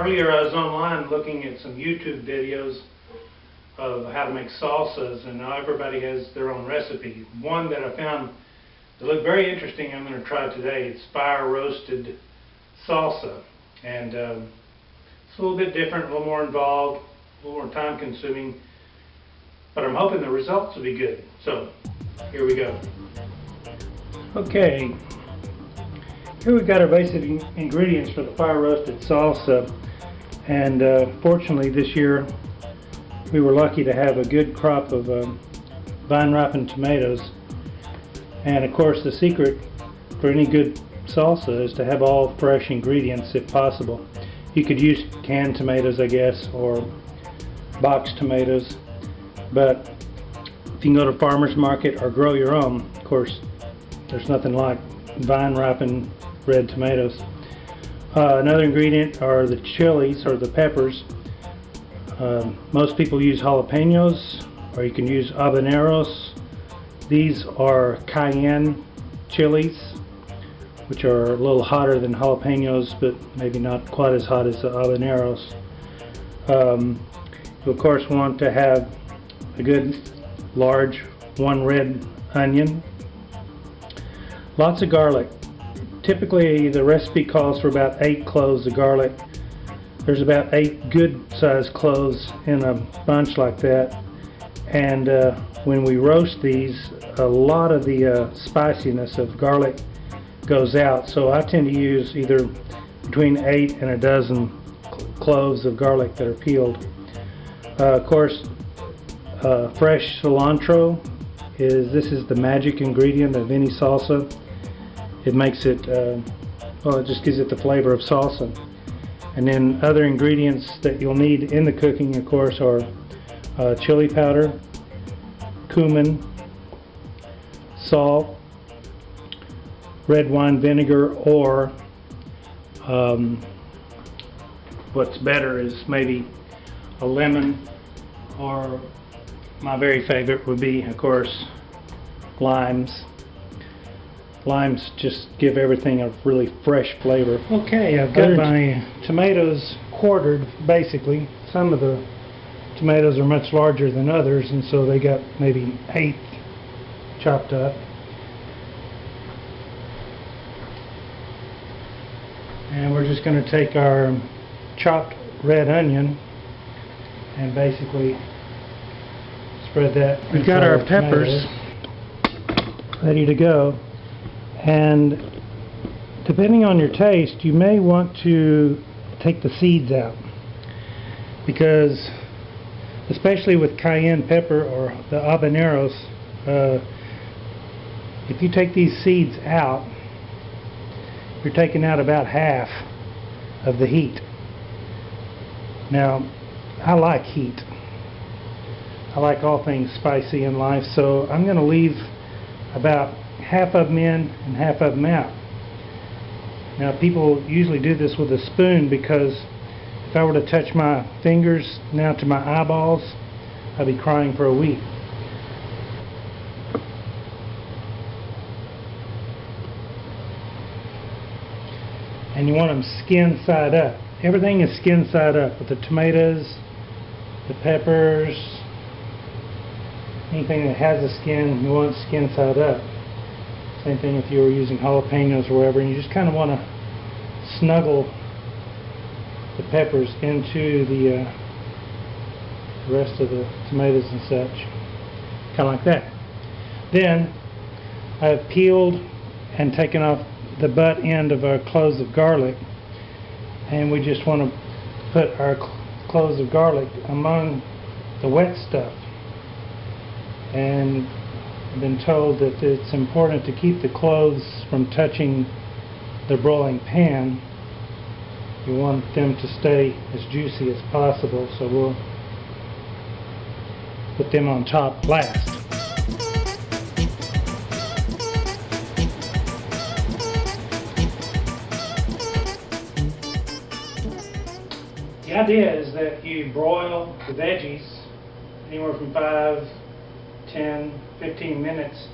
Earlier I was online looking at some YouTube videos of how to make salsas, and now everybody has their own recipe. One that I found that looked very interesting I'm going to try today. It's fire roasted salsa, and it's a little bit different, a little more involved, a little more time consuming, but I'm hoping the results will be good. So here we go. Okay, here we've got our basic ingredients for the fire roasted salsa, and fortunately this year we were lucky to have a good crop of vine ripened tomatoes. And of course the secret for any good salsa is to have all fresh ingredients if possible. You could use canned tomatoes, I guess, or boxed tomatoes, but if you can go to farmer's market or grow your own, of course there's nothing like vine ripened red tomatoes. Another ingredient are the chilies or the peppers. Most people use jalapenos, or you can use habaneros. These are cayenne chilies, which are a little hotter than jalapenos, but maybe not quite as hot as the habaneros. You of course want to have a good large one red onion. Lots of garlic. Typically the recipe calls for about 8 cloves of garlic. There's about 8 good sized cloves in a bunch like that, and when we roast these, a lot of the spiciness of garlic goes out, so I tend to use either between 8 and a dozen cloves of garlic that are peeled. Of course, fresh cilantro this is the magic ingredient of any salsa. It makes it, well, it just gives it the flavor of salsa. And then other ingredients that you'll need in the cooking, of course, are chili powder, cumin, salt, red wine vinegar, or what's better is maybe a lemon, or my very favorite would be, of course, limes. Limes just give everything a really fresh flavor. Okay, I've got my tomatoes quartered, basically. Some of the tomatoes are much larger than others, and so they got maybe an eighth chopped up. And we're just going to take our chopped red onion and basically spread that. We've got our peppers ready to go. And depending on your taste, you may want to take the seeds out, because especially with cayenne pepper or the habaneros, if you take these seeds out, you're taking out about half of the heat. Now, I like heat. I like all things spicy in life, so I'm going to leave about half of them in and half of them out. Now, people usually do this with a spoon, because if I were to touch my fingers now to my eyeballs, I'd be crying for a week. And you want them skin side up. Everything is skin side up, with the tomatoes, the peppers, anything that has a skin, you want skin side up. Same thing if you were using jalapenos or whatever, and you just kind of want to snuggle the peppers into the rest of the tomatoes and such. Kind of like that. Then I've peeled and taken off the butt end of our cloves of garlic, and we just want to put our cloves of garlic among the wet stuff. And I've been told that it's important to keep the cloves from touching the broiling pan. You want them to stay as juicy as possible, so we'll put them on top last. The idea is that you broil the veggies anywhere from 5, 10, 15 minutes,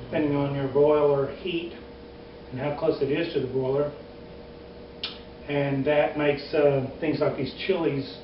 depending on your broiler heat and how close it is to the broiler. and that makes things like these chilies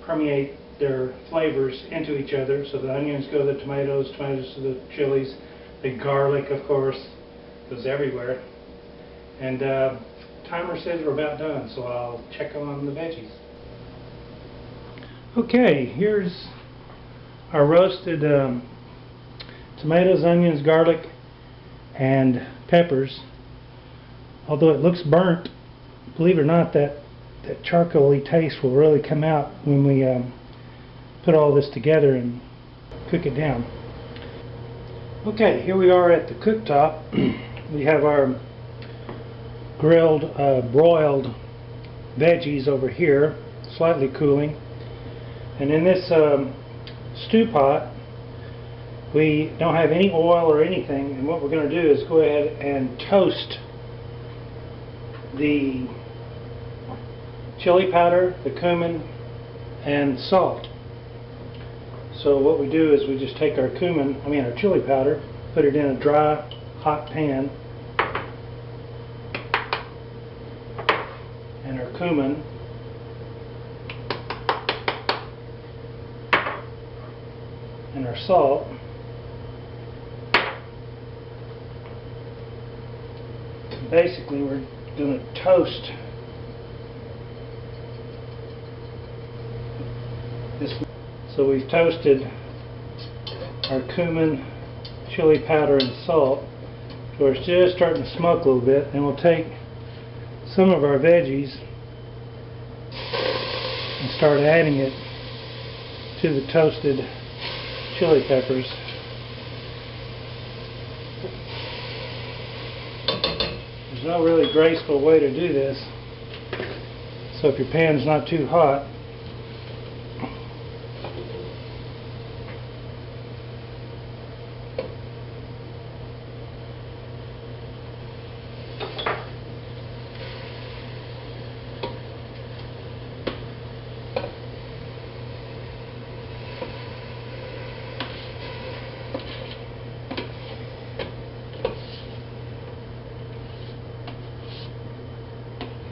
permeate their flavors into each other. So the onions go to the tomatoes, tomatoes to the chilies, the garlic, of course, goes everywhere. And timer says we're about done, so I'll check on the veggies. Okay, here's our roasted tomatoes, onions, garlic, and peppers. Although it looks burnt, believe it or not, that charcoaly taste will really come out when we put all this together and cook it down. Okay, here we are at the cooktop. We have our grilled, broiled veggies over here, slightly cooling. And in this stew pot, we don't have any oil or anything, and what we're going to do is go ahead and toast the chili powder, the cumin, and salt. So what we do is we just take our our chili powder, put it in a dry, hot pan, and our cumin, and our salt. Basically, we're going to toast this. So we've toasted our cumin, chili powder, and salt. So it's just starting to smoke a little bit, and we'll take some of our veggies and start adding it to the toasted chili peppers. There's no really graceful way to do this, so if your pan's not too hot,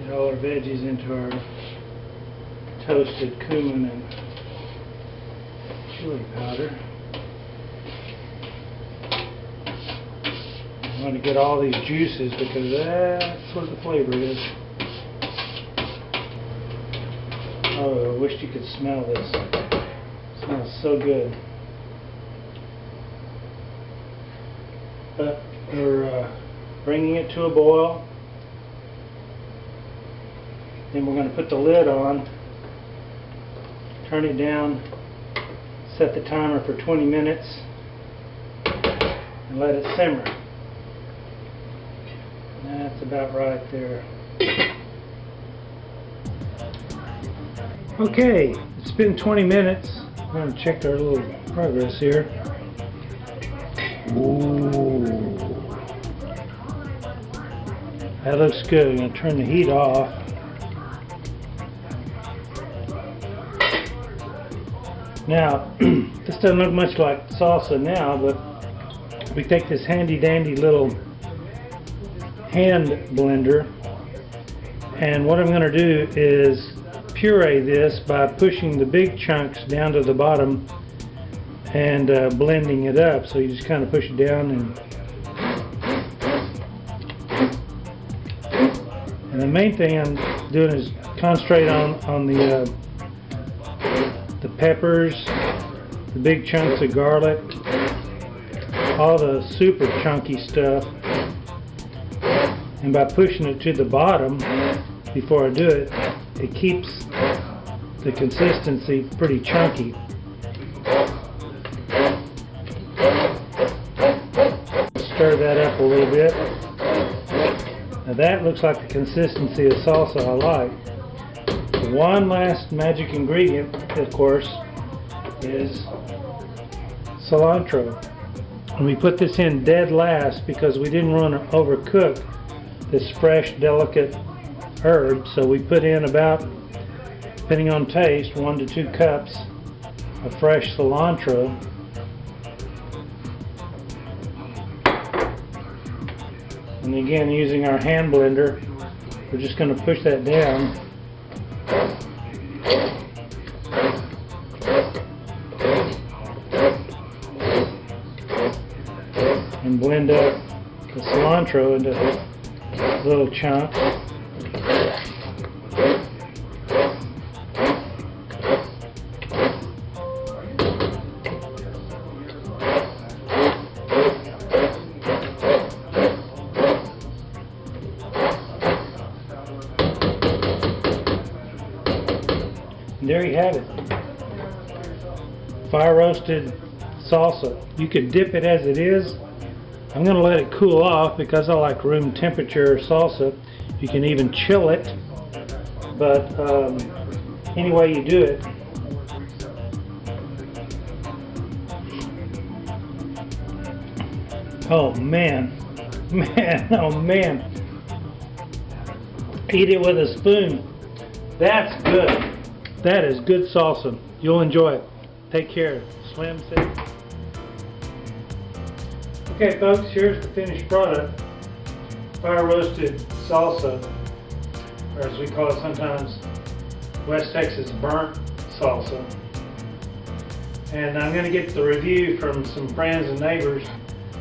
all our veggies into our toasted cumin and chili powder. I want to get all these juices because that's where the flavor is. Oh, I wish you could smell this. It smells so good. But we're bringing it to a boil. Then we're going to put the lid on, turn it down, set the timer for 20 minutes, and let it simmer. That's about right there. Okay, it's been 20 minutes. I'm going to check our little progress here. Ooh, that looks good. I'm going to turn the heat off. Now, this doesn't look much like salsa now, but we take this handy dandy little hand blender, and what I'm going to do is puree this by pushing the big chunks down to the bottom and blending it up. So you just kind of push it down, and the main thing I'm doing is concentrate on the peppers, the big chunks of garlic, all the super chunky stuff, and by pushing it to the bottom before I do it, it keeps the consistency pretty chunky. Stir that up a little bit. Now that looks like the consistency of salsa I like. One last magic ingredient, of course, is cilantro. And we put this in dead last because we didn't want to overcook this fresh, delicate herb. So we put in about, depending on taste, 1 to 2 cups of fresh cilantro. And again, using our hand blender, We're just going to push that down. And blend up the cilantro into little chunks. And there you have it. Fire roasted salsa. You could dip it as it is. I'm going to let it cool off because I like room temperature salsa. You can even chill it, but any way you do it. Oh man, oh man. Eat it with a spoon. That's good. That is good salsa. You'll enjoy it. Take care. Slim says. Okay folks, here's the finished product. Fire roasted salsa, or as we call it sometimes, West Texas Burnt Salsa. And I'm going to get the review from some friends and neighbors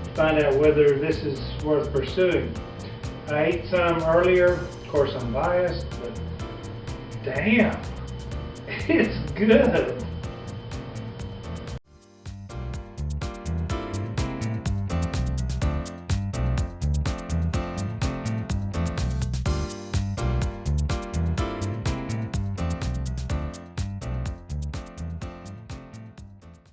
to find out whether this is worth pursuing. I ate some earlier, of course I'm biased, but damn, it's good.